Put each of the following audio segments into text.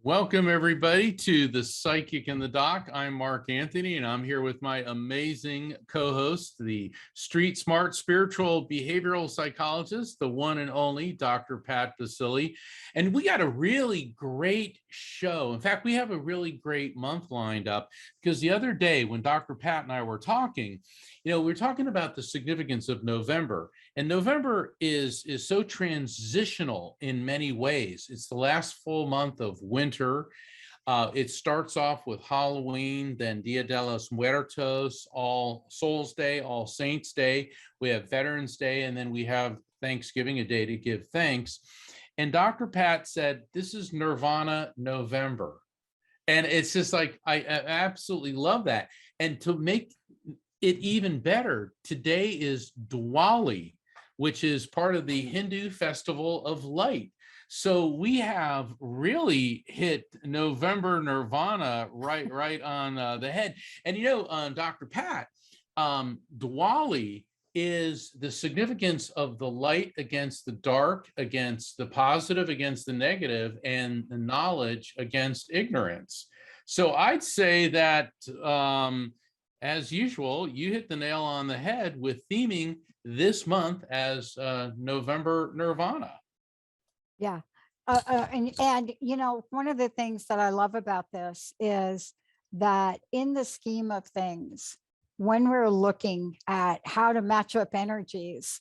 Welcome, everybody, to The Psychic and the Doc. I'm Mark Anthony, and I'm here with my amazing co-host, the street smart spiritual behavioral psychologist, the one and only Dr. Pat Baccili. And we got a really great show. In fact, we have a really great month lined up, because the other day when Dr. Pat and I were talking, we were talking about the significance of November. And November is so transitional in many ways. It's the last full month of winter. It starts off with Halloween, then Dia de los Muertos, All Souls Day, All Saints Day. We have Veterans Day, and then we have Thanksgiving, a day to give thanks. And Dr. Pat said, this is Nirvana November. And it's just like, I absolutely love that. And to make it even better, today is Diwali, which is part of the Hindu festival of light. So we have really hit November Nirvana right on the head. And Dr. Pat, Diwali is the significance of the light against the dark, against the positive, against the negative, and the knowledge against ignorance. So I'd say that, as usual, you hit the nail on the head with theming this month as November Nirvana. Yeah. And one of the things that I love about this is that in the scheme of things, when we're looking at how to match up energies,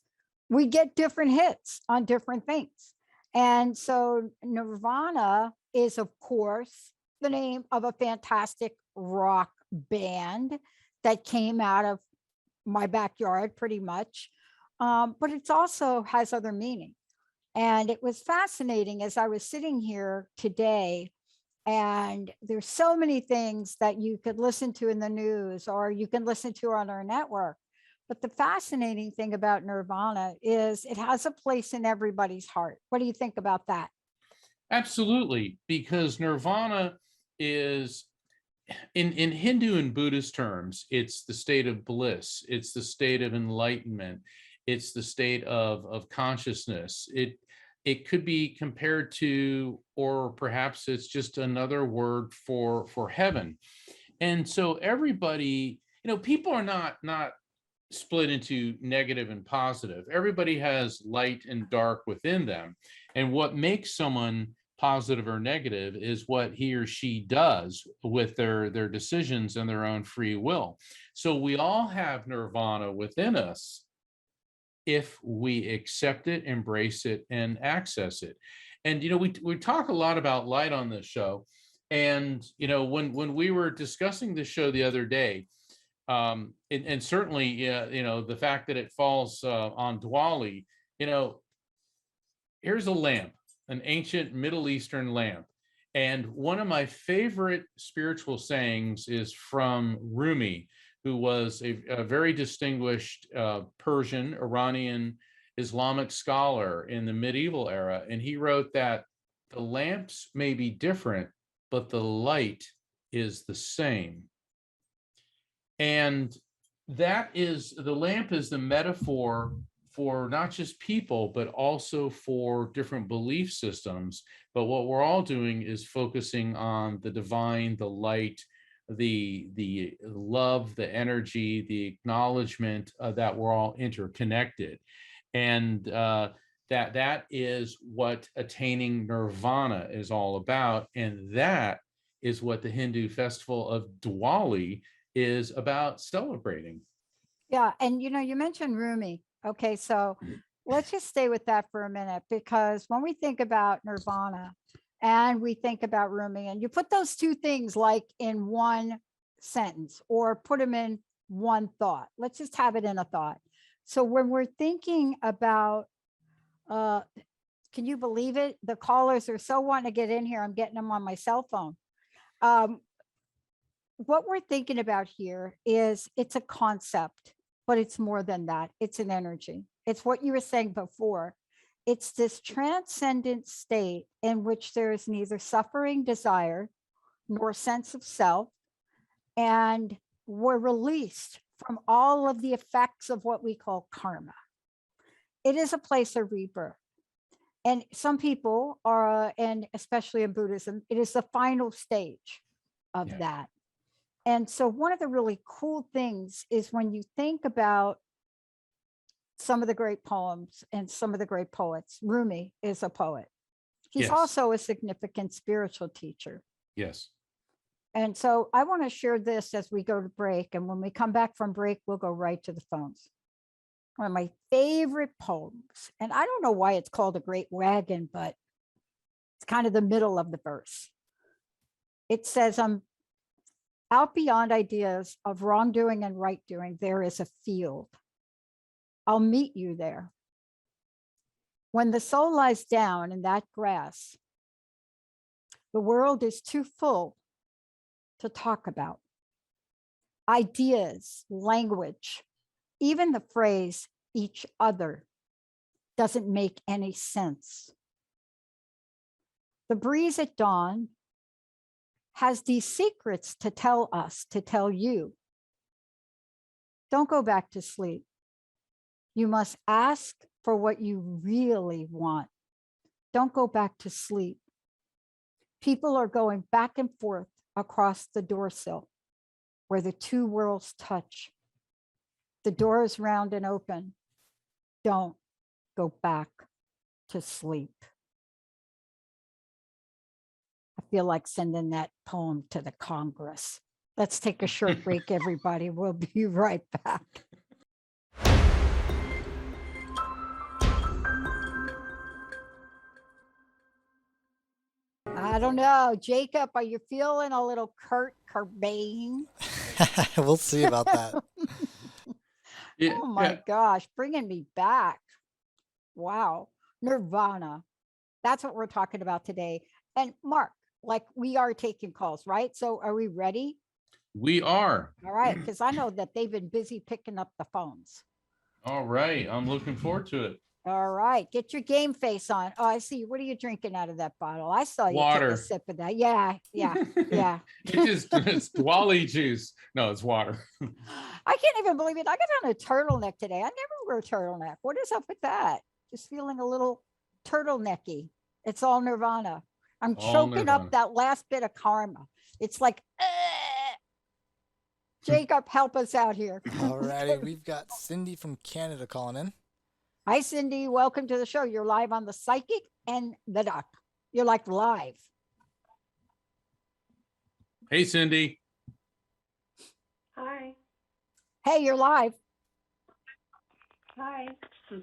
we get different hits on different things. And so Nirvana is, of course, the name of a fantastic rock band that came out of my backyard pretty much. But it also has other meaning. And it was fascinating as I was sitting here today, and there's so many things that you could listen to in the news or you can listen to on our network. But the fascinating thing about Nirvana is it has a place in everybody's heart. What do you think about that? Absolutely, because Nirvana is, in Hindu and Buddhist terms, it's the state of bliss. It's the state of enlightenment. It's the state of consciousness. It could be compared to, or perhaps it's just another word for heaven. And so everybody, people are not split into negative and positive. Everybody has light and dark within them. And what makes someone positive or negative is what he or she does with their decisions and their own free will. So we all have Nirvana within us if we accept it, embrace it, and access it. And we talk a lot about light on this show. And when we were discussing this show the other day, and certainly the fact that it falls on Diwali, here's a lamp, an ancient Middle Eastern lamp. And one of my favorite spiritual sayings is from Rumi, who was a very distinguished Persian, Iranian, Islamic scholar in the medieval era. And he wrote that the lamps may be different, but the light is the same. And that is, the lamp is the metaphor for not just people, but also for different belief systems. But what we're all doing is focusing on the divine, the light, the love, the energy, the acknowledgement that we're all interconnected. And that is what attaining nirvana is all about. And that is what the Hindu festival of Diwali is about celebrating. Yeah. And, you mentioned Rumi. Okay. So let's just stay with that for a minute, because when we think about nirvana and we think about Rumi, and you put those two things like in one sentence or put them in one thought, let's just have it in a thought. So when we're thinking about, can you believe it? The callers are so wanting to get in here. I'm getting them on my cell phone. What we're thinking about here is it's a concept, but it's more than that. It's an energy. It's what you were saying before. It's this transcendent state in which there is neither suffering, desire, nor sense of self. And we're released from all of the effects of what we call karma. It is a place of rebirth. And some people are, and especially in Buddhism, it is the final stage of that. And so one of the really cool things is when you think about some of the great poems and some of the great poets. Rumi is a poet. He's also a significant spiritual teacher. Yes. And so I want to share this as we go to break. And when we come back from break, we'll go right to the phones. One of my favorite poems. And I don't know why it's called A Great Wagon, but it's kind of the middle of the verse. It says, out beyond ideas of wrongdoing and right doing, there is a field. I'll meet you there. When the soul lies down in that grass, the world is too full to talk about. Ideas, language, even the phrase each other doesn't make any sense. The breeze at dawn has these secrets to tell us, to tell you. Don't go back to sleep. You must ask for what you really want. Don't go back to sleep. People are going back and forth across the door sill where the two worlds touch. The door is round and open. Don't go back to sleep. I feel like sending that poem to the Congress. Let's take a short break, everybody. We'll be right back. I don't know. Jacob, are you feeling a little Kurt Cobain? We'll see about that. Oh my gosh, bringing me back. Wow. Nirvana. That's what we're talking about today. And Mark, like we are taking calls, right? So are we ready? We are. All right, because I know that they've been busy picking up the phones. All right. I'm looking forward to it. All right, get your game face on. Oh, I see. What are you drinking out of that bottle? I saw you water. take a sip of that. Yeah. It's Wally juice. No, it's water. I can't even believe it. I got on a turtleneck today. I never wear a turtleneck. What is up with that? Just feeling a little turtlenecky. It's all Nirvana. I'm choking up that last bit of karma. It's like, Jacob, help us out here. All righty. We've got Cindy from Canada calling in. Hi, Cindy. Welcome to the show. You're live on the Psychic and the Doc. You're like live. Hey, Cindy. Hi. Hey, you're live. Hi.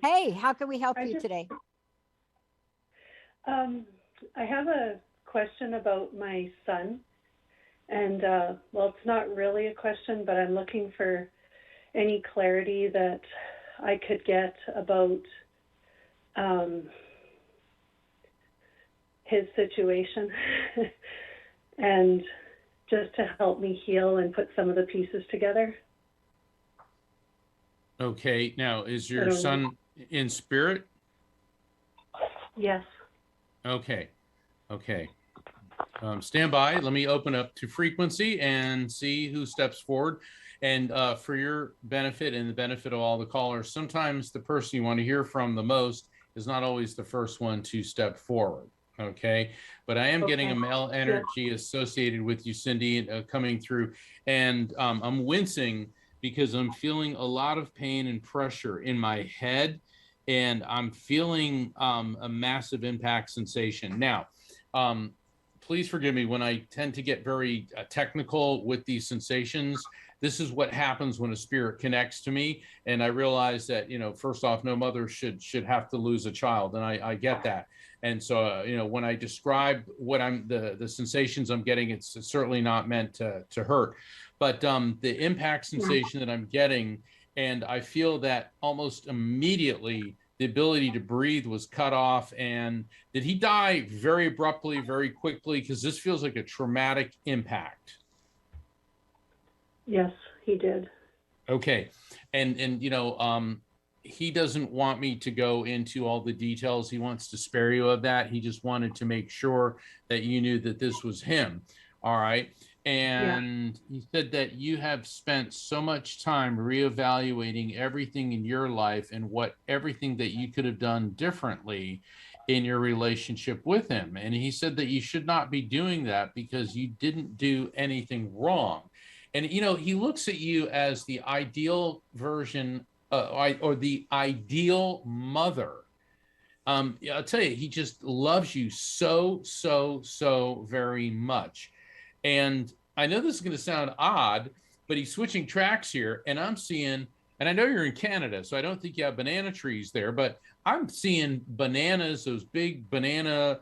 Hey, how can we help you today? I have a question about my son. And, well, it's not really a question, but I'm looking for any clarity that I could get about his situation and just to help me heal and put some of the pieces together. Okay. Now, is your don't know. son in spirit? Yes. Okay. Okay. Stand by. Let me open up to frequency and see who steps forward. And for your benefit and the benefit of all the callers, sometimes the person you want to hear from the most is not always the first one to step forward. Okay. But I am getting a male energy associated with you, Cindy, coming through. And I'm wincing because I'm feeling a lot of pain and pressure in my head. And I'm feeling a massive impact sensation. Now, please forgive me when I tend to get very technical with these sensations. This is what happens when a spirit connects to me. And I realize that, first off, no mother should have to lose a child. And I get that. And so, when I describe what the sensations I'm getting, it's certainly not meant to hurt. But the impact sensation that I'm getting, and I feel that almost immediately the ability to breathe was cut off. And did he die very abruptly, very quickly? Because this feels like a traumatic impact. Yes, he did. Okay. And he doesn't want me to go into all the details. He wants to spare you of that. He just wanted to make sure that you knew that this was him. All right. And he said that you have spent so much time reevaluating everything in your life and everything that you could have done differently in your relationship with him. And he said that you should not be doing that because you didn't do anything wrong. And, he looks at you as the ideal version or the ideal mother. I'll tell you, he just loves you so, so, so very much. And I know this is going to sound odd, but he's switching tracks here. And I'm seeing, and I know you're in Canada, so I don't think you have banana trees there, but I'm seeing bananas, those big banana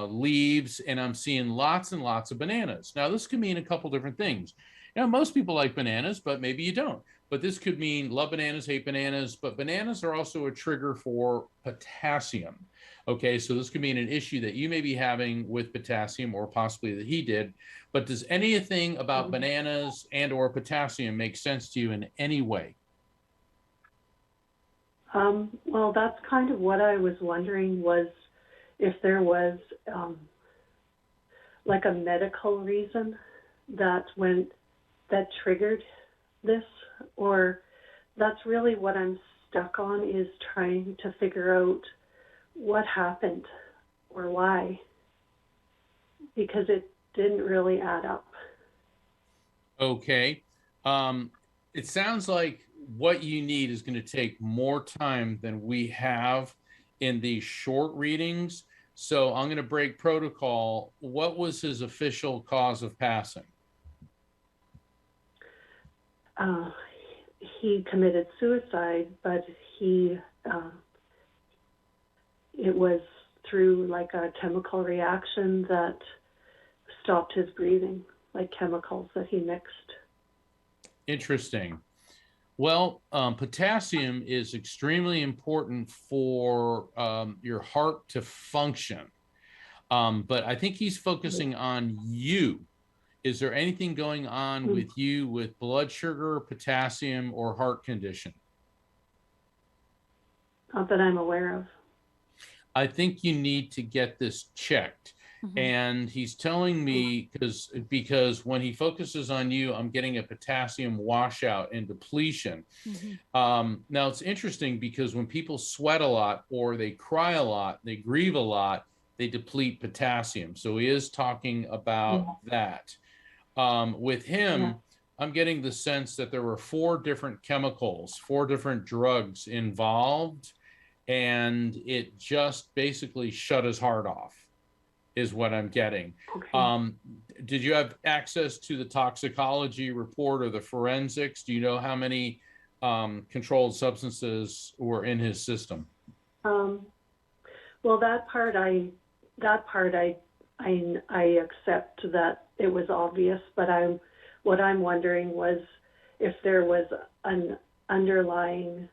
leaves, and I'm seeing lots and lots of bananas. Now, this could mean a couple different things. Most people like bananas, but maybe you don't. But this could mean love bananas, hate bananas, but bananas are also a trigger for potassium. Okay, so this could mean an issue that you may be having with potassium or possibly that he did. But does anything about bananas and or potassium make sense to you in any way? Well, that's kind of what I was wondering, was if there was like a medical reason that triggered this, or that's really what I'm stuck on, is trying to figure out what happened or why, because it didn't really add up. Okay. It sounds like what you need is going to take more time than we have in these short readings. So I'm going to break protocol. What was his official cause of passing? He committed suicide, but it was through like a chemical reaction that stopped his breathing, like chemicals that he mixed. Interesting. Well, potassium is extremely important for your heart to function. But I think he's focusing on you. Is there anything going on with you with blood sugar, potassium, or heart condition? Not that I'm aware of. I think you need to get this checked. And he's telling me because when he focuses on you, I'm getting a potassium washout and depletion. Now it's interesting because when people sweat a lot or they cry a lot, they grieve a lot, they deplete potassium. So he is talking about that. With him, I'm getting the sense that there were 4 different chemicals, 4 different drugs involved, and it just basically shut his heart off, is what I'm getting. Did you have access to the toxicology report or the forensics? Do you know how many controlled substances were in his system? Well, that part I accept that it was obvious, but what I'm wondering was if there was an underlying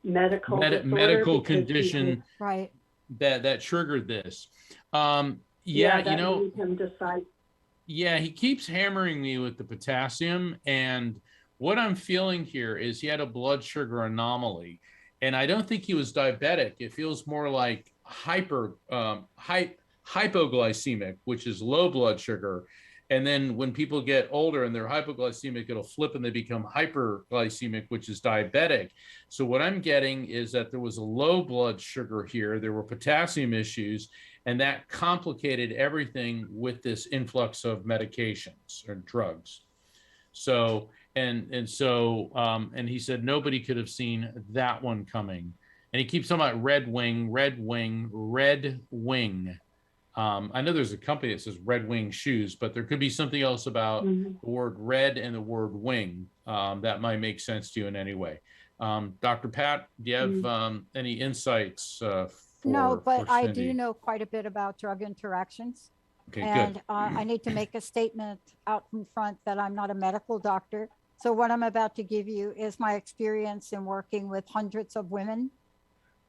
medical medical condition. Right. that triggered this. Yeah, You that know, made him decide. yeah, he keeps hammering me with the potassium, and what I'm feeling here is he had a blood sugar anomaly, and I don't think he was diabetic. It feels more like hypoglycemic, which is low blood sugar. And then when people get older and they're hypoglycemic, it'll flip and they become hyperglycemic, which is diabetic. So what I'm getting is that there was a low blood sugar here. There were potassium issues, and that complicated everything with this influx of medications or drugs. So and he said nobody could have seen that one coming. And he keeps talking about red wing, red wing, red wing. I know there's a company that says Red Wing shoes, but there could be something else about Mhm. the word red and the word wing that might make sense to you in any way. Dr. Pat, do you have any insights No, but for I do Cindy? know quite a bit about drug interactions. Okay, And good. I need to make a statement out in front that I'm not a medical doctor. So what I'm about to give you is my experience in working with hundreds of women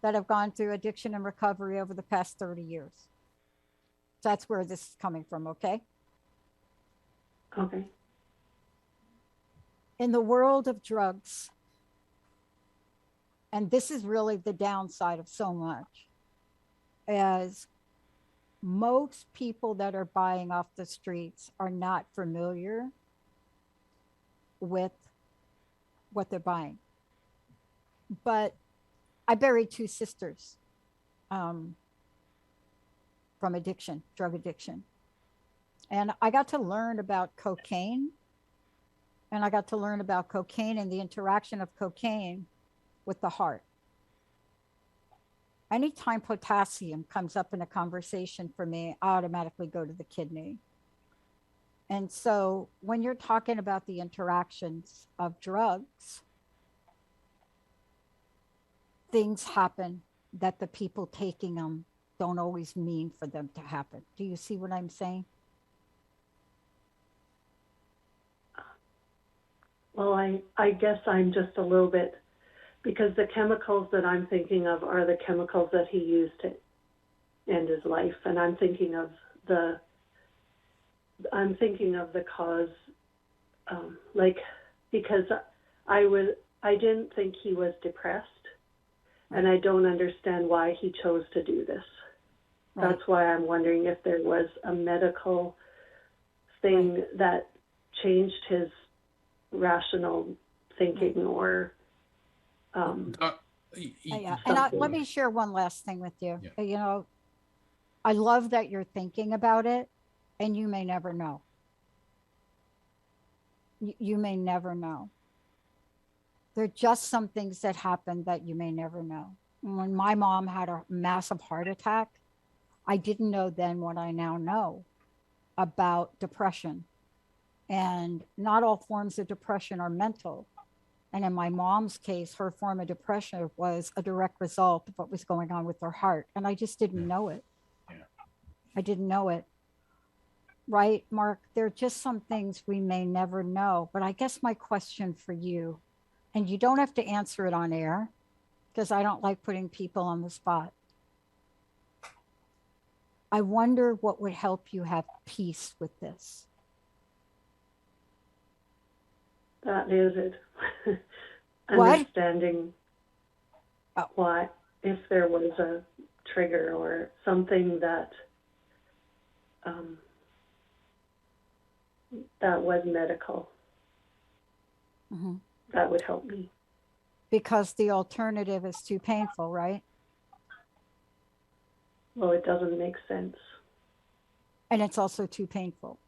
that have gone through addiction and recovery over the past 30 years. That's where this is coming from, okay? Okay. In the world of drugs, and this is really the downside of so much, as most people that are buying off the streets are not familiar with what they're buying. But I buried two sisters from addiction, drug addiction. And I got to learn about cocaine. And I got to learn about cocaine and the interaction of cocaine with the heart. Anytime potassium comes up in a conversation for me, I automatically go to the kidney. And so when you're talking about the interactions of drugs, things happen that the people taking them don't always mean for them to happen. Do you see what I'm saying? Well, I guess I'm just a little bit, because the chemicals that I'm thinking of are the chemicals that he used to end his life. And I'm thinking of the cause, because I didn't think he was depressed, and I don't understand why he chose to do this. Right. That's why I'm wondering if there was a medical thing that changed his rational thinking or Yeah. And let me share one last thing with you. Yeah. You know, I love that you're thinking about it, and you may never know. You may never know. There are just some things that happen that you may never know. When my mom had a massive heart attack, I didn't know then what I now know about depression. And not all forms of depression are mental. And in my mom's case, her form of depression was a direct result of what was going on with her heart. And I just didn't know it. Yeah. I didn't know it. Right, Mark? There are just some things we may never know. But I guess my question for you, and you don't have to answer it on air, because I don't like putting people on the spot. I wonder what would help you have peace with this. that is it. What? Understanding why, if there was a trigger or something that that was medical, that would help me. Because the alternative is too painful, right? Well, it doesn't make sense. And it's also too painful.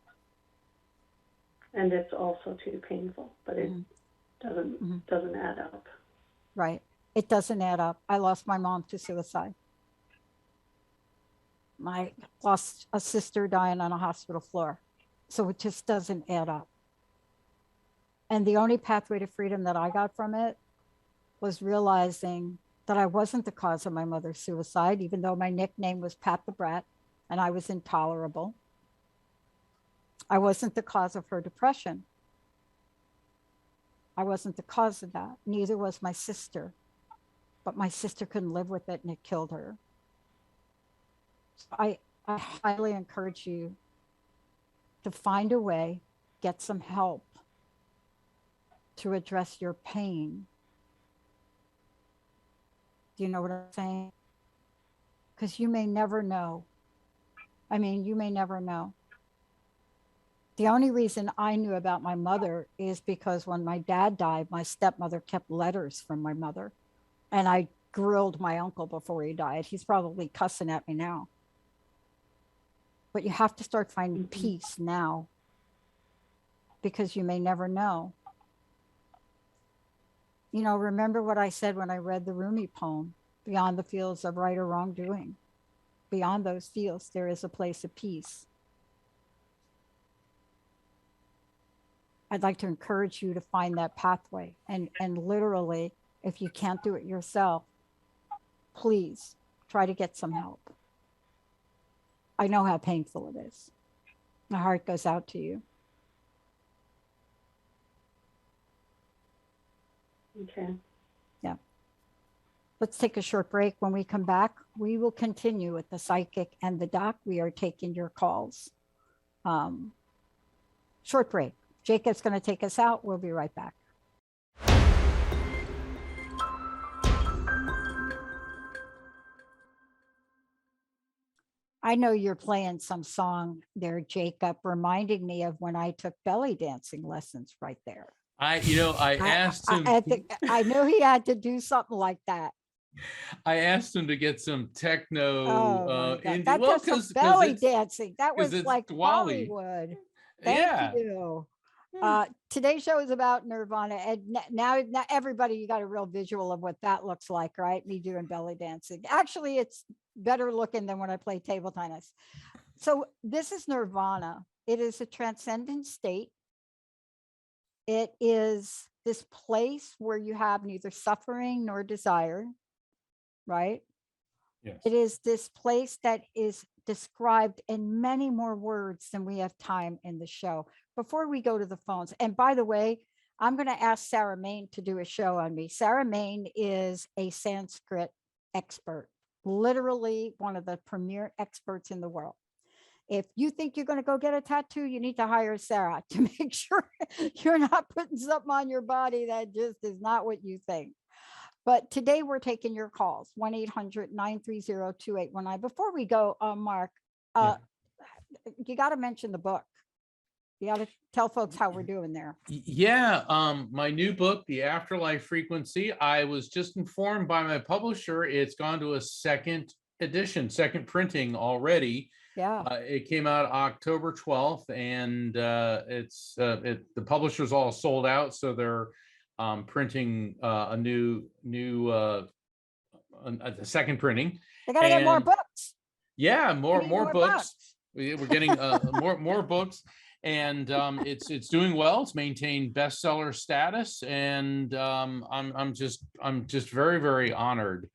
And it's also too painful, but it doesn't add up. Right. It doesn't add up. I lost my mom to suicide. I lost a sister dying on a hospital floor. So it just doesn't add up. And the only pathway to freedom that I got from it was realizing that I wasn't the cause of my mother's suicide, even though my nickname was Pat the Brat and I was intolerable. I wasn't the cause of her depression. I wasn't the cause of that. Neither was my sister. But my sister couldn't live with it and it killed her. I highly encourage you to find a way, get some help to address your pain. Do you know what I'm saying? Because you may never know. I mean, you may never know. The only reason I knew about my mother is because when my dad died, my stepmother kept letters from my mother. And I grilled my uncle before he died. He's probably cussing at me now. But you have to start finding peace now, because you may never know. You know, remember what I said when I read the Rumi poem, beyond the fields of right or wrongdoing. Beyond those fields, there is a place of peace. I'd like to encourage you to find that pathway. And literally, if you can't do it yourself, please try to get some help. I know how painful it is. My heart goes out to you. Okay. Yeah. Let's take a short break. When we come back, we will continue with the psychic and the doc. We are taking your calls. Short break. Jacob's going to take us out. We'll be right back. I know you're playing some song there, Jacob, reminding me of when I took belly dancing lessons right there. I asked him. I knew he had to do something like that. I asked him to get some techno indie. That Well, was some because belly dancing. That was it's like Diwali. Bollywood. Yeah. Thank you. Today's show is about Nirvana, and now everybody, you got a real visual of what that looks like, right? Me doing belly dancing. Actually, it's better looking than when I play table tennis. So this is Nirvana. It is a transcendent state. It is this place where you have neither suffering nor desire, right? Yes. It is this place that is described in many more words than we have time in the show. Before we go to the phones, and by the way, I'm going to ask Sarah Main to do a show on me. Sarah Main is a Sanskrit expert, literally one of the premier experts in the world. If you think you're going to go get a tattoo, you need to hire Sarah to make sure you're not putting something on your body that just is not what you think. But today we're taking your calls, 1-800-930-2819. Before we go, Mark, you got to mention the book. You got to tell folks how we're doing there. Yeah, my new book, The Afterlife Frequency, I was just informed by my publisher, it's gone to a second edition, second printing already. Yeah. It came out October 12th, and the publisher's all sold out, so they're printing a second printing. They got to get more books. Yeah, more books. We're getting more books, and it's doing well. It's maintained bestseller status, and I'm just very, very honored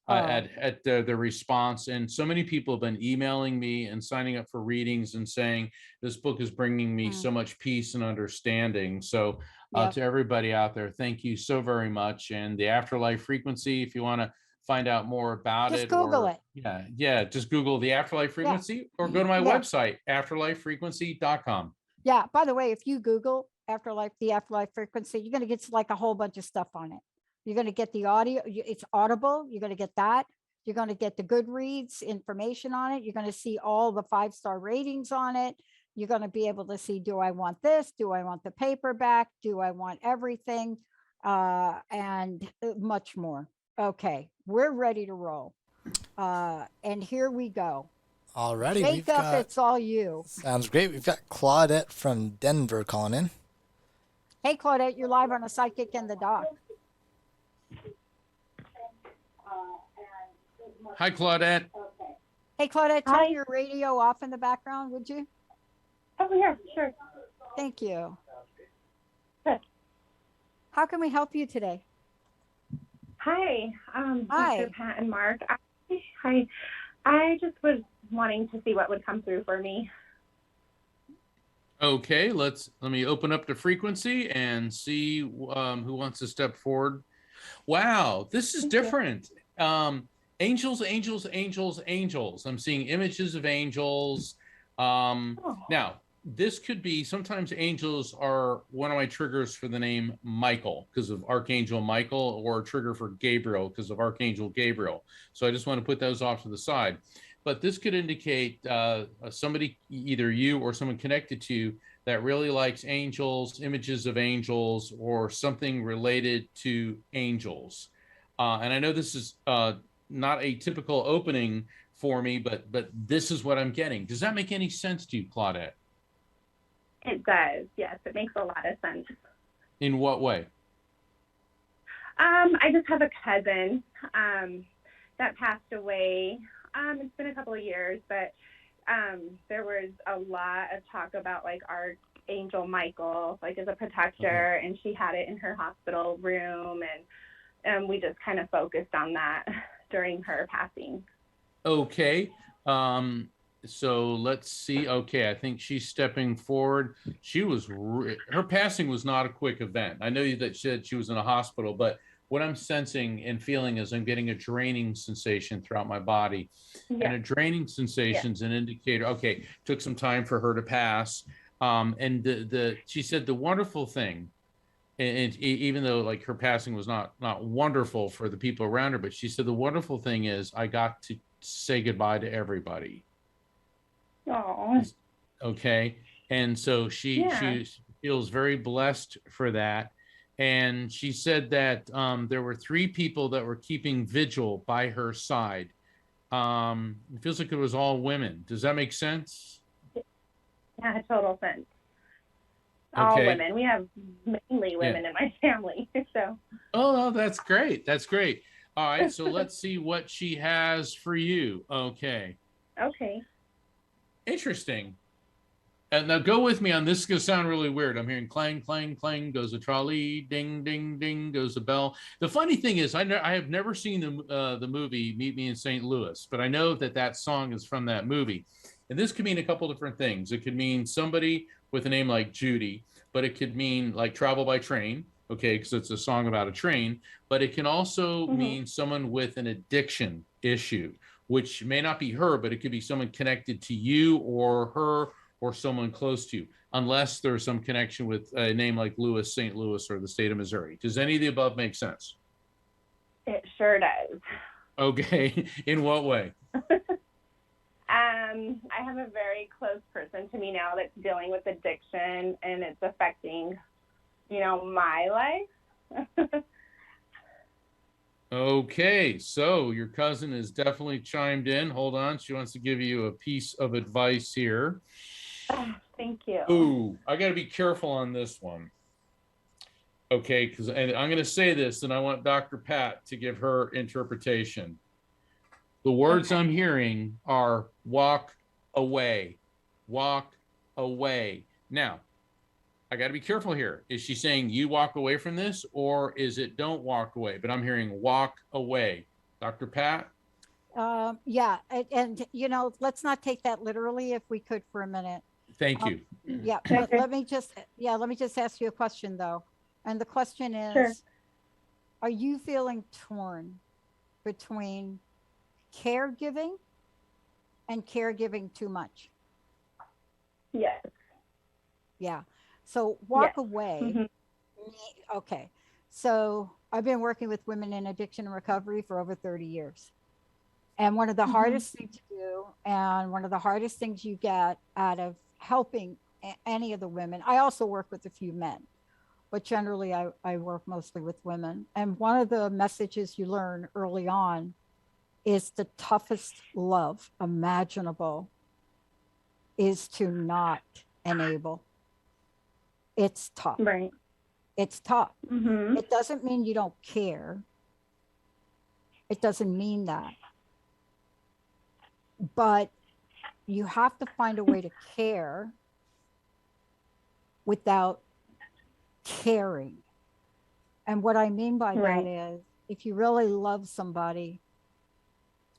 at the response. And so many people have been emailing me and signing up for readings and saying this book is bringing me so much peace and understanding. So to everybody out there, thank you so very much. And The Afterlife Frequency, if you want to find out more about just Google it. Yeah, just Google The Afterlife Frequency or go to my website, afterlifefrequency.com. Yeah, by the way, if you Google The Afterlife Frequency, you're going to get like a whole bunch of stuff on it. You're going to get the audio. It's Audible. You're going to get that. You're going to get the Goodreads information on it. You're going to see all the 5-star ratings on it. You're going to be able to see, do I want this? Do I want the paperback? Do I want everything? And much more. Okay, we're ready to roll. And here we go. Alrighty, Jacob, it's all you. Sounds great. We've got Claudette from Denver calling in. Hey, Claudette, you're live on a Psychic and the Doc. Hi, Claudette. Hey, Claudette, turn your radio off in the background, would you? Oh, yeah, sure. Thank you. Good. How can we help you today? Hi, Hi. Dr. Pat and Mark. Hi. I just was wanting to see what would come through for me. Okay, let me open up the frequency and see who wants to step forward. Wow, this is different. Angels, angels, angels, angels. I'm seeing images of angels. Now, this could be, sometimes angels are one of my triggers for the name Michael because of Archangel Michael, or a trigger for Gabriel because of Archangel Gabriel. So I just want to put those off to the side. But this could indicate somebody, either you or someone connected to you, that really likes angels, images of angels, or something related to angels. And I know this is not a typical opening for me, but this is what I'm getting. Does that make any sense to you, Claudette? It does. Yes, it makes a lot of sense. In what way? I just have a cousin that passed away. It's been a couple of years, but there was a lot of talk about like Archangel Michael, like as a protector, Okay. and she had it in her hospital room, and we just kind of focused on that during her passing. Okay. So let's see. Okay, I think she's stepping forward. She was her passing was not a quick event. I know that she said she was in a hospital, but what I'm sensing and feeling is I'm getting a draining sensation throughout my body. And Yeah. a draining sensation is an indicator. Okay, took some time for her to pass. And she said the wonderful thing, and even though like her passing was not wonderful for the people around her, but she said the wonderful thing is I got to say goodbye to everybody. Oh. Okay, and so she feels very blessed for that. And she said that there were 3 people that were keeping vigil by her side. It feels like it was all women. Does that make sense? Yeah, total sense. All Okay. women. We have mainly women in my family. So. Oh, that's great. That's great. All right, so let's see what she has for you. Okay. Okay. Interesting. And now go with me on this. Is going to sound really weird. I'm hearing clang, clang, clang goes a trolley, ding, ding, ding goes a bell. The funny thing is, I have never seen the movie Meet Me in St. Louis, but I know that song is from that movie. And this could mean a couple different things. It could mean somebody with a name like Judy, but it could mean like travel by train, okay, because it's a song about a train. But it can also mean someone with an addiction issue, which may not be her, but it could be someone connected to you or her or someone close to you, unless there's some connection with a name like Louis, St. Louis, or the state of Missouri. Does any of the above make sense? It sure does. Okay. In what way? I have a very close person to me now that's dealing with addiction, and it's affecting, my life. Okay, so your cousin is definitely chimed in. Hold on. She wants to give you a piece of advice here. Thank you. Ooh, I got to be careful on this one. Okay, because I'm going to say this, and I want Dr. Pat to give her interpretation. The words I'm hearing are walk away, walk away. Now, I got to be careful here. Is she saying you walk away from this, or is it don't walk away? But I'm hearing walk away. Dr. Pat? Yeah. And, let's not take that literally if we could for a minute. Thank you. Yeah. But let me just ask you a question though. And the question is, Sure. Are you feeling torn between caregiving and caregiving too much? Yes. Yeah. So walk Yes. away. Okay. So I've been working with women in addiction and recovery for over 30 years. And one of the hardest things to do, and one of the hardest things you get out of helping any of the women, I also work with a few men, but generally I work mostly with women. And one of the messages you learn early on is the toughest love imaginable is to not enable. It's tough. Right. It's tough. Mm-hmm. It doesn't mean you don't care. It doesn't mean that. But you have to find a way to care without caring. And what I mean by Right. that is, if you really love somebody,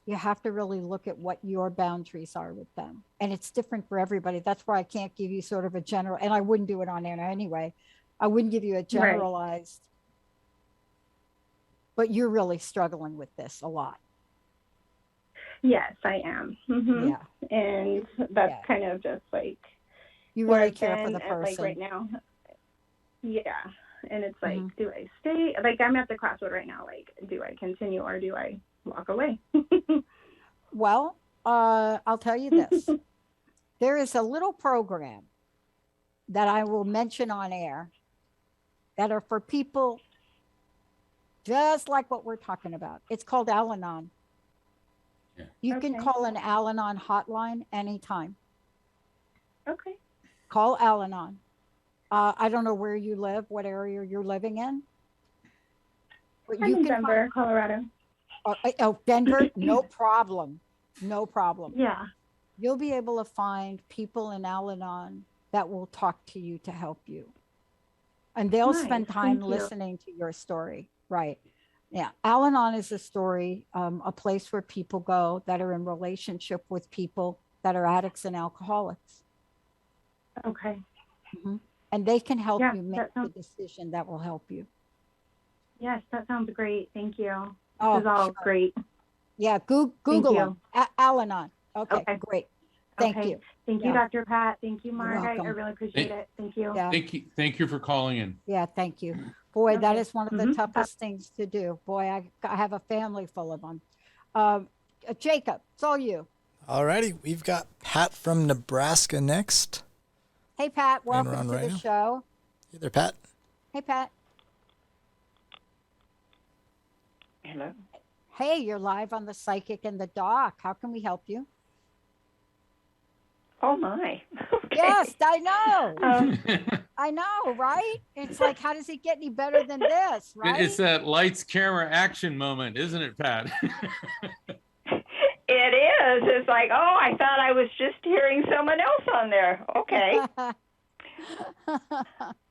you have to really look at what your boundaries are with them. And it's different for everybody. That's why I can't give you sort of a general, and I wouldn't do it on air anyway. I wouldn't give you a generalized, but you're really struggling with this a lot. Yes, I am. Yeah. And that's Yeah. kind of just like You where really I've care for been the at, like right person. now. Yeah. And it's like, Mhm. do I stay? Like I'm at the crossroad right now. Like, do I continue or do I walk away? Well, I'll tell you this. There is a little program that I will mention on air that are for people just like what we're talking about. It's called Al-Anon. Yeah. You can Okay. call an Al-Anon hotline anytime. Okay. Call Al-Anon. I don't know where you live, what area you're living in. But I'm you in can Denver, Colorado. oh, Denver, no problem. No problem. Yeah. You'll be able to find people in Al-Anon that will talk to you to help you. And they'll Nice, spend time thank you. listening to your story. Right. Yeah. Al-Anon is a story, a place where people go that are in relationship with people that are addicts and alcoholics. Okay. And they can help Yeah, you make that sounds- the decision that will help you. Yes, that sounds great. Thank you. This Oh, is all sure. great. Yeah. Google you. them. Al-Anon. Okay, Okay. great. Thank Okay. you. Thank you, Yeah. Dr. Pat. Thank you, You're Mark. I welcome. really appreciate it. Thank you. Yeah. Thank you for calling in. Yeah. Thank you. Boy, that Okay. is one of the toughest things to do. Boy, I have a family full of them. Jacob, it's all you. Alrighty, we've got Pat from Nebraska next. Hey, Pat, Ran welcome around to right the now. show. Hey there, Pat. Hey, Pat. Hello. Hey, you're live on the Psychic and the Doc. How can we help you? Oh my. Okay. Yes, I know. Um, I know, right? It's like, how does it get any better than this, right? It's that lights, camera, action moment, isn't it, Pat? it is. It's like, oh, I thought I was just hearing someone else on there. Okay.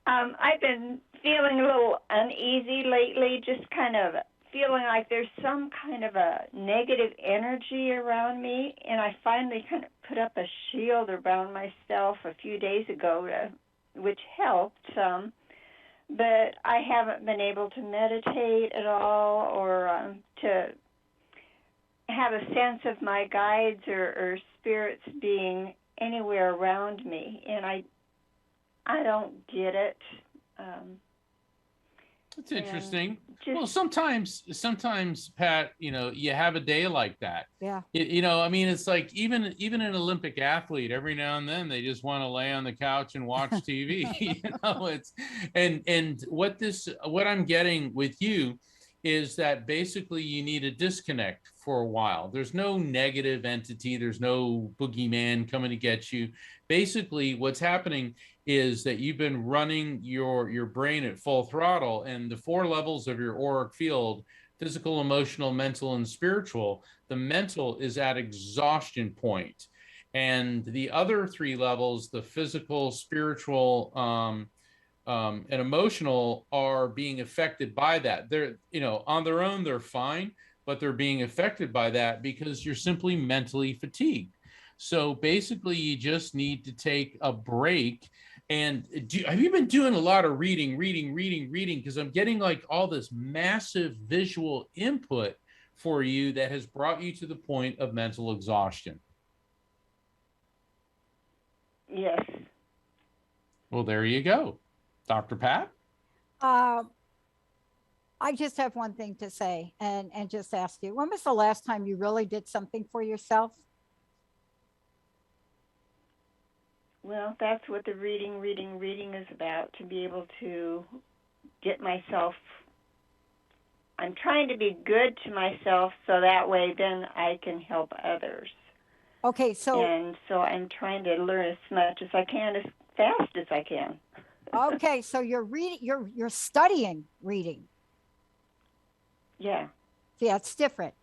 I've been feeling a little uneasy lately, just kind of feeling like there's some kind of a negative energy around me, and I finally kind of put up a shield around myself a few days ago, which helped some, but I haven't been able to meditate at all or to have a sense of my guides or spirits being anywhere around me, and I don't get it. It's interesting. Just, Well, sometimes, Pat, you have a day like that. Yeah. I mean, it's like even an Olympic athlete, every now and then they just want to lay on the couch and watch TV. It's and what I'm getting with you is that basically you need a disconnect for a while. There's no negative entity. There's no boogeyman coming to get you. Basically, what's happening is that you've been running your brain at full throttle, and the 4 levels of your auric field, physical, emotional, mental, and spiritual, the mental is at exhaustion point. And the other 3 levels, the physical, spiritual, and emotional, are being affected by that. They're, on their own, they're fine, but they're being affected by that because you're simply mentally fatigued. So basically, you just need to take a break. And have you been doing a lot of reading? Because I'm getting like all this massive visual input for you that has brought you to the point of mental exhaustion. yes. Well, there you go. Dr. Pat? I just have one thing to say and just ask you, when was the last time you really did something for yourself? Well, that's what the reading is about, to be able to get myself, I'm trying to be good to myself so that way then I can help others. Okay, so And so I'm trying to learn as much as I can, as fast as I can. okay, so you're reading, you're studying reading. Yeah. Yeah, it's different,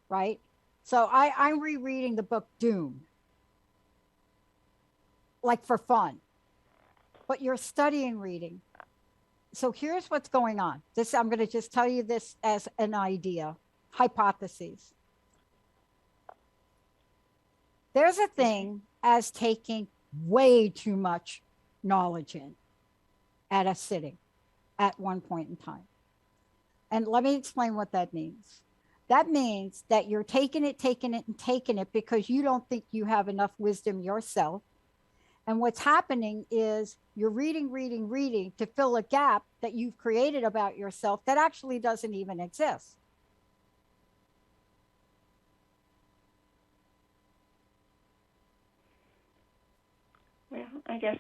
right? So I'm rereading the book Dune, like for fun, but you're studying reading. So here's what's going on. I'm going to just tell you this as an idea, hypotheses. There's a thing as taking way too much knowledge in at a sitting at one point in time. And let me explain what that means. That means that you're taking it, and taking it because you don't think you have enough wisdom yourself. And what's happening is you're reading to fill a gap that you've created about yourself that actually doesn't even exist. Well, I guess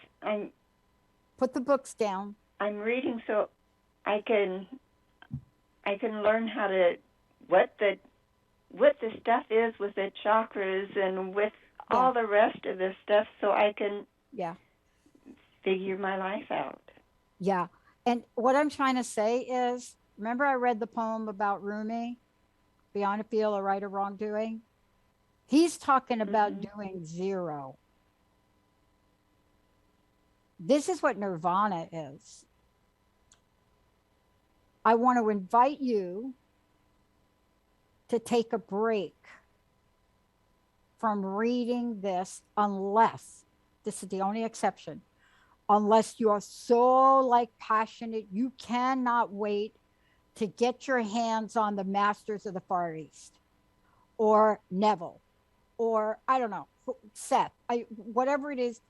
Put the books down. I'm reading so I can learn how to what the stuff is with the chakras and with all the rest of the stuff, so I can figure my life out. Yeah. And what I'm trying to say is, remember I read the poem about Rumi, Beyond a Feel of Right or Wrongdoing? He's talking about doing zero. This is what Nirvana is. I want to invite you to take a break from reading this, unless, this is the only exception, unless you are so like passionate, you cannot wait to get your hands on the Masters of the Far East, or Neville, or I don't know, Seth, whatever it is,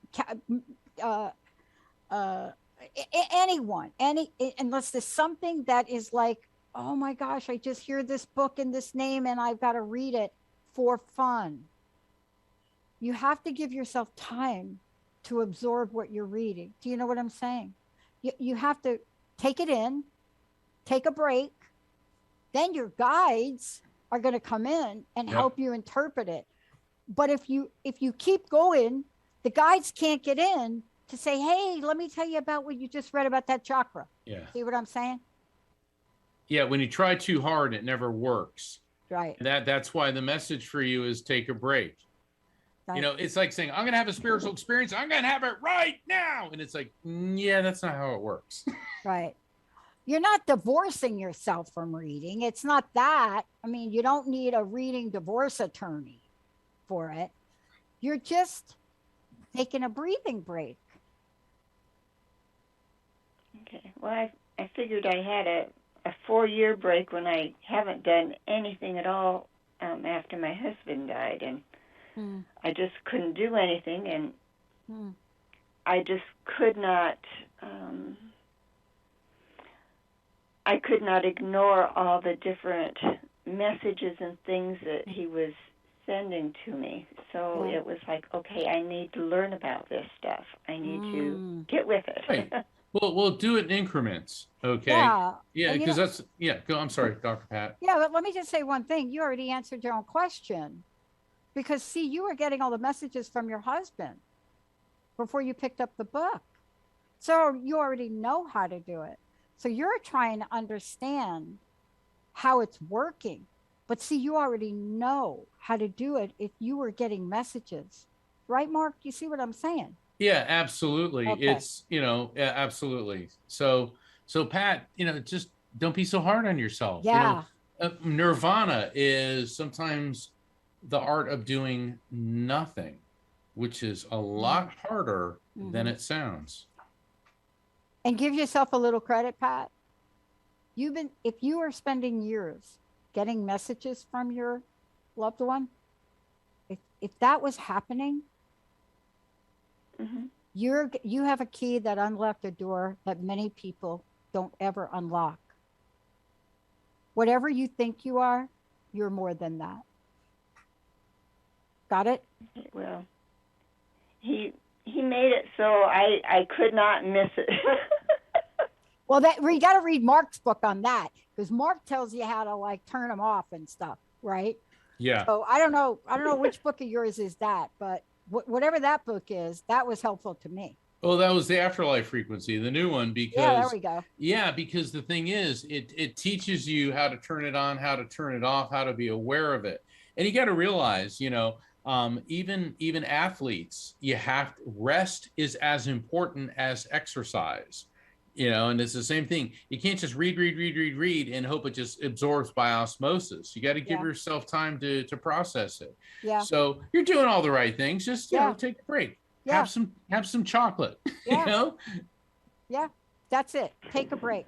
anyone, unless there's something that is like, oh my gosh, I just hear this book and this name and I've got to read it for fun. You have to give yourself time to absorb what you're reading. Do you know what I'm saying? You have to take it in, take a break. Then your guides are going to come in and help you interpret it. But if you keep going, the guides can't get in to say, hey, let me tell you about what you just read about that chakra. Yeah. See what I'm saying? Yeah, when you try too hard, it never works. Right. That's why the message for you is take a break. Right. You know, it's like saying, I'm going to have a spiritual experience. I'm going to have it right now. And it's like, yeah, that's not how it works. Right. You're not divorcing yourself from reading. It's not that. I mean, you don't need a reading divorce attorney for it. You're just taking a breathing break. Okay. Well, I figured I had a 4-year break when I haven't done anything at all after my husband died, and I just couldn't do anything, and I just could not. I could not ignore all the different messages and things that he was sending to me. So it was like, okay, I need to learn about this stuff. I need to get with it. Right. Well, we'll do it in increments. Okay. Yeah. Because that's, go. I'm sorry, Dr. Pat. Yeah. But let me just say one thing. You already answered your own question, because see, you were getting all the messages from your husband before you picked up the book. So you already know how to do it. So you're trying to understand how it's working. But see, you already know how to do it if you were getting messages. Right, Mark? You see what I'm saying? Yeah, absolutely. Okay. It's, absolutely. So Pat, just don't be so hard on yourself. Yeah. Nirvana is sometimes the art of doing nothing, which is a lot harder than it sounds. And give yourself a little credit, Pat. If you are spending years getting messages from your loved one, if that was happening, you have a key that unlocked a door that many people don't ever unlock. Whatever you think you are, you're more than that. Got it? Well, he made it so I could not miss it. Well, we got to read Mark's book on that, because Mark tells you how to like turn them off and stuff, right? Yeah. So I don't know which book of yours is that, but whatever that book is, that was helpful to me. Oh, that was the Afterlife Frequency, the new one, because there we go. Yeah, because the thing is, it teaches you how to turn it on, how to turn it off, how to be aware of it. And you got to realize, even athletes, rest is as important as exercise. And it's the same thing. You can't just read and hope it just absorbs by osmosis. You got to give yourself time to process it. Yeah. So you're doing all the right things. Just take a break. Yeah. Have some chocolate. Yeah. Yeah. That's it. Take a break.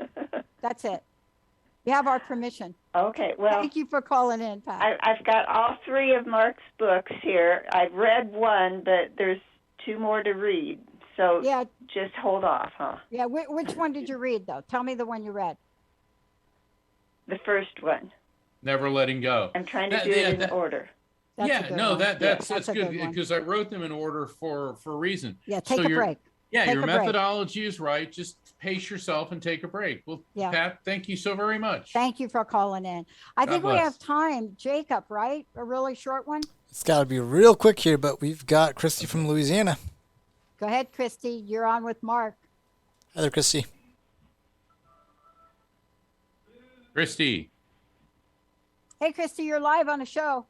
That's it. You have our permission. Okay, well, Thank you for calling in, Pat. I've got all 3 of Mark's books here. I've read one, but there's 2 more to read. So Yeah, just hold off, huh? yeah. Which one did you read, though? Tell me the one you read. The first one. Never letting go. I'm trying to do it in order. That's a Yeah, good no, one. that's a good one. because I wrote them in order for a reason. Yeah, take So a your- break. Yeah, Take your a break. methodology is right. Just pace yourself and take a break. Well, Yeah. Pat, thank you so very much. Thank you for calling in. I God think we bless. have time. Jacob, right? A really short one? It's got to be real quick here, but we've got Christy from Louisiana. Go ahead, Christy. You're on with Mark. Hi there, Christy. Christy. Hey, Christy, you're live on the show.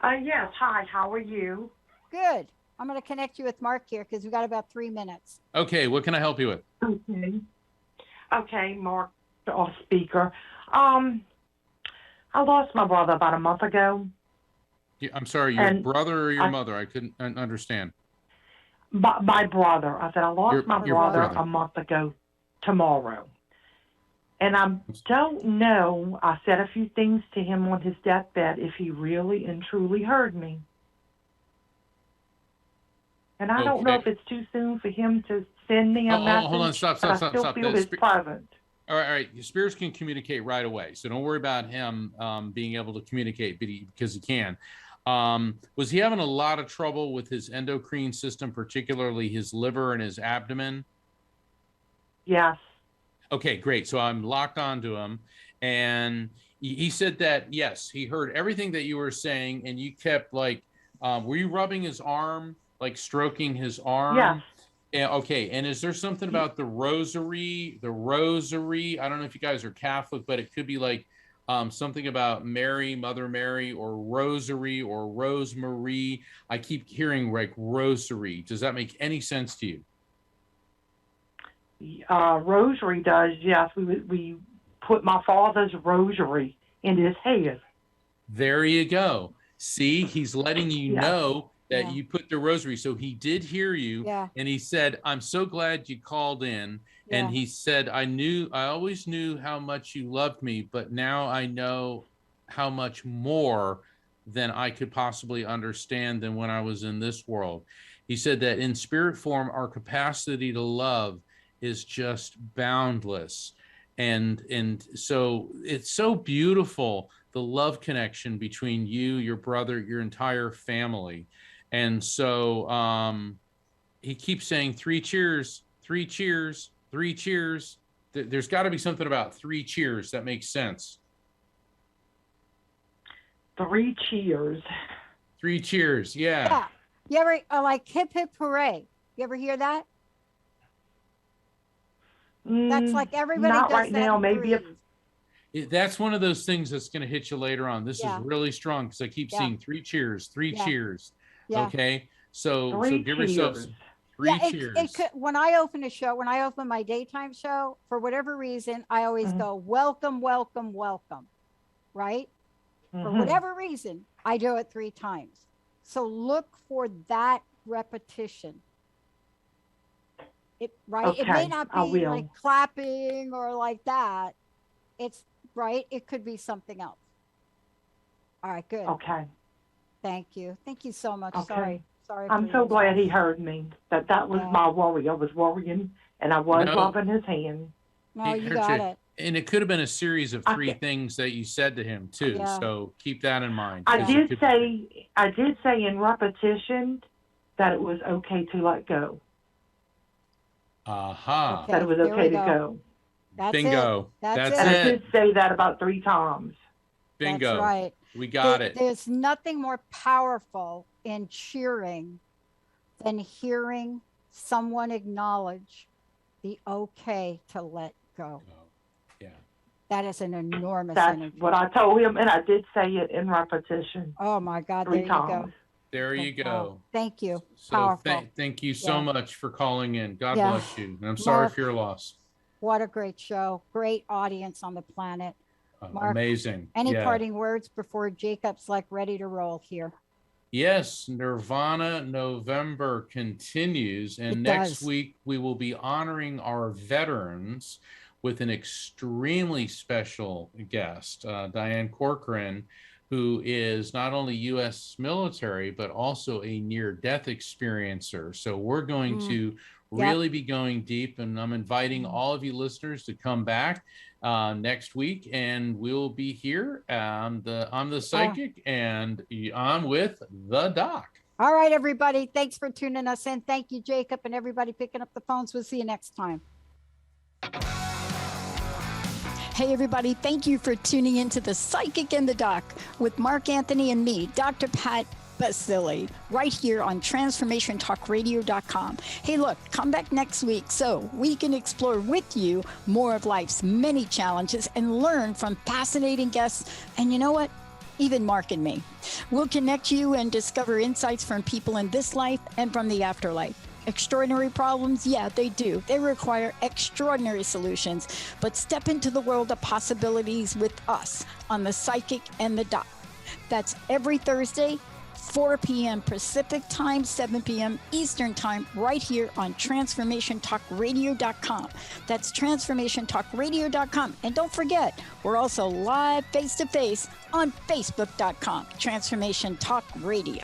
Yes. Hi. How are you? Good. I'm going to connect you with Mark here because we've got about 3 minutes. Okay, what can I help you with? Okay. Okay, Mark, our speaker. I lost my brother about a month ago. I'm sorry, your And brother or your I- mother? I couldn't understand. My brother. I said I lost my your brother brother. a month ago tomorrow. And I don't know. I said a few things to him on his deathbed if he really and truly heard me. And I don't know Okay. if it's too soon for him to send me a Oh, message. hold on, stop. but I still feel The his presence. All right. Your spirits can communicate right away, so don't worry about him being able to communicate, because he can. Was he having a lot of trouble with his endocrine system, particularly his liver and his abdomen? Yes. Okay, great. So I'm locked onto him, and he said that yes, he heard everything that you were saying, and you kept like, were you rubbing his arm, like stroking his arm? Yes. Yeah, okay. And is there something about the rosary? The rosary? I don't know if you guys are Catholic, but it could be like something about Mary, Mother Mary, or rosary, or Rosemary. I keep hearing like rosary. Does that make any sense to you? Rosary does, yes. We put my father's rosary in his head. There you go. See, he's letting you Yeah. know that Yeah. you put the rosary. So he did hear you. Yeah. And he said, I'm so glad you called in. And Yeah. he said, I always knew how much you loved me, but now I know how much more than I could possibly understand than when I was in this world. He said that in spirit form, our capacity to love is just boundless. And so it's so beautiful, the love connection between you, your brother, your entire family. And so he keeps saying 3 cheers, 3 cheers, 3 cheers. There's got to be something about 3 cheers that makes sense. 3 cheers. 3 cheers, yeah. Yeah. You ever like hip hip hooray? You ever hear that? That's like everybody Not does right that now. in Maybe if threes. That's one of those things that's going to hit you later on. This Yeah. is really strong because I keep Yeah. seeing 3 cheers, 3 Yeah. cheers. Yeah. Okay, so 3 give yourself cheers. 3 Yeah, cheers. it could, when I open a show, when I open my daytime show, for whatever reason, I always Mhm. go, welcome, welcome, welcome. Right? For Mhm. whatever reason, I do it 3 times. So look for that repetition. It may Okay, not I be will. like clapping or like that. It's right. It could be something else. All right, good. Okay. Thank you. Thank you so much. Okay. Sorry. I'm for so your glad he loss. heard me. That was Yeah. my worry. I was worrying, and I was No. rubbing his hand. No, He you heard got you. it. And it could have been a series of I 3 ca- things that you said to him too. Yeah. So keep that in mind. I 'cause it did could- say in repetition that it was okay to let go. Aha. Okay. That it was there we okay to go. go. That's Bingo. it. That's That's And I it. did say that about 3 times. Bingo. That's right. We got it. There's nothing more powerful in cheering than hearing someone acknowledge the okay to let go. Yeah. That is an enormous That's energy. what I told him, and I did say it in repetition Oh my God. 3 There you go. times. There you Wow. go. Thank you. So Powerful. thank you so Yeah. much for calling in. God Yeah. bless you. And I'm sorry Mark. for your loss. What a great show. Great audience on the planet. Mark, Amazing. Any Yeah. parting words before Jacob's like ready to roll here? Yes, Nirvana November continues. And It next does. week, we will be honoring our veterans with an extremely special guest, Diane Corcoran, who is not only U.S. military, but also a near-death experiencer. So we're going to really be going deep, and I'm inviting all of you listeners to come back next week, and we'll be here on the Psychic, and I'm with the Doc. All right, everybody. Thanks for tuning us in. Thank you, Jacob, and everybody picking up the phones. We'll see you next time. Hey, everybody. Thank you for tuning into the Psychic and the Doc with Mark Anthony and me, Dr. Pat Baccili, right here on transformationtalkradio.com. Hey, look, come back next week so we can explore with you more of life's many challenges and learn from fascinating guests. And you know what? Even Mark and me. We'll connect you and discover insights from people in this life and from the afterlife. Extraordinary problems? Yeah, they do. They require extraordinary solutions. But step into the world of possibilities with us on the Psychic and the Doc. That's every Thursday, 4 p.m. Pacific time, 7 p.m. Eastern time, right here on transformationtalkradio.com. That's transformationtalkradio.com. And don't forget, we're also live face-to-face on facebook.com, Transformation Talk Radio.